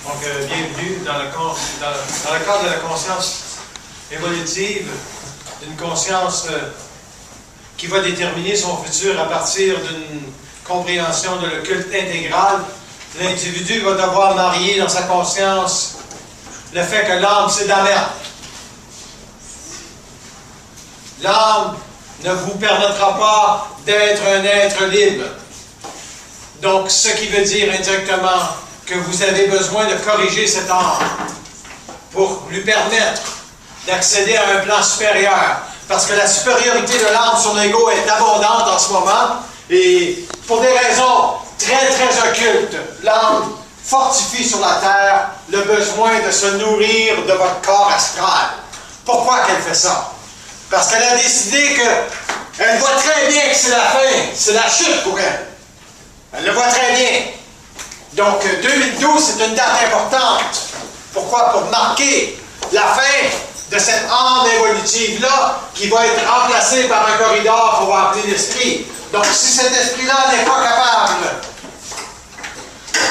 Donc, bienvenue dans le cadre de la conscience évolutive, d'une conscience qui va déterminer son futur à partir d'une compréhension de l'occulte intégral. L'individu va devoir marier dans sa conscience le fait que l'âme, c'est de la merde. L'âme ne vous permettra pas d'être un être libre. Donc, ce qui veut dire indirectement que vous avez besoin de corriger cette âme pour lui permettre d'accéder à un plan supérieur. Parce que la supériorité de l'âme sur l'ego est abondante en ce moment et pour des raisons très très occultes. L'âme fortifie sur la terre le besoin de se nourrir de votre corps astral. Pourquoi qu'elle fait ça? Parce qu'elle a décidé qu'elle voit très bien que c'est la fin, c'est la chute pour elle. Elle le voit très bien. Donc 2012, c'est une date importante. Pourquoi? Pour marquer la fin de cette âme évolutive-là qui va être remplacée par un corridor pour remplir l'esprit. Donc si cet esprit-là n'est pas capable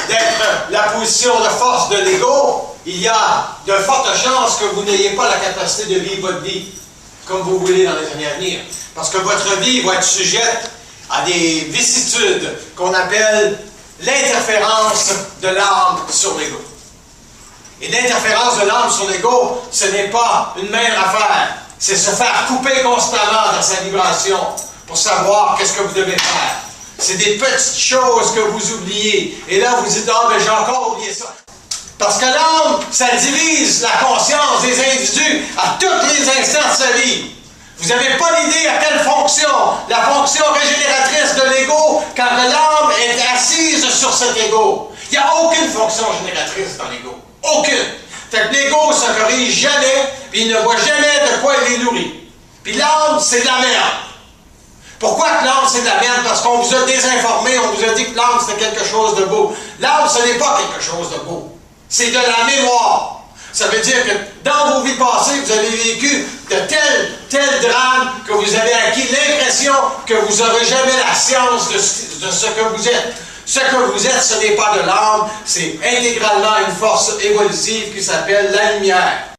d'être la position de force de l'ego, il y a de fortes chances que vous n'ayez pas la capacité de vivre votre vie comme vous voulez dans les années à venir. Parce que votre vie va être sujette à des vicissitudes qu'on appelle l'interférence de l'âme sur l'ego. Et l'interférence de l'âme sur l'ego, ce n'est pas une mince affaire. C'est se faire couper constamment dans sa vibration pour savoir qu'est-ce que vous devez faire. C'est des petites choses que vous oubliez. Et là, vous dites, ah, mais j'ai encore oublié ça. Parce que l'âme, ça divise la conscience des individus à tous les instants de sa vie. Vous n'avez pas l'idée à quelle fonction, la fonction régénératrice de l'ego, quand l'âme est assise sur cet ego. Il n'y a aucune fonction génératrice dans l'ego. Aucune. Fait que l'ego ne se corrige jamais, puis il ne voit jamais de quoi il est nourri. Puis l'âme, c'est de la merde. Pourquoi que l'âme, c'est de la merde? Parce qu'on vous a désinformé, on vous a dit que l'âme, c'était quelque chose de beau. L'âme, ce n'est pas quelque chose de beau. C'est de la mémoire. Ça veut dire que dans vos vies passées, vous avez vécu de tel drame que vous avez acquis l'impression que vous n'aurez jamais la science de ce que vous êtes. Ce que vous êtes, ce n'est pas de l'âme, c'est intégralement une force évolutive qui s'appelle la lumière.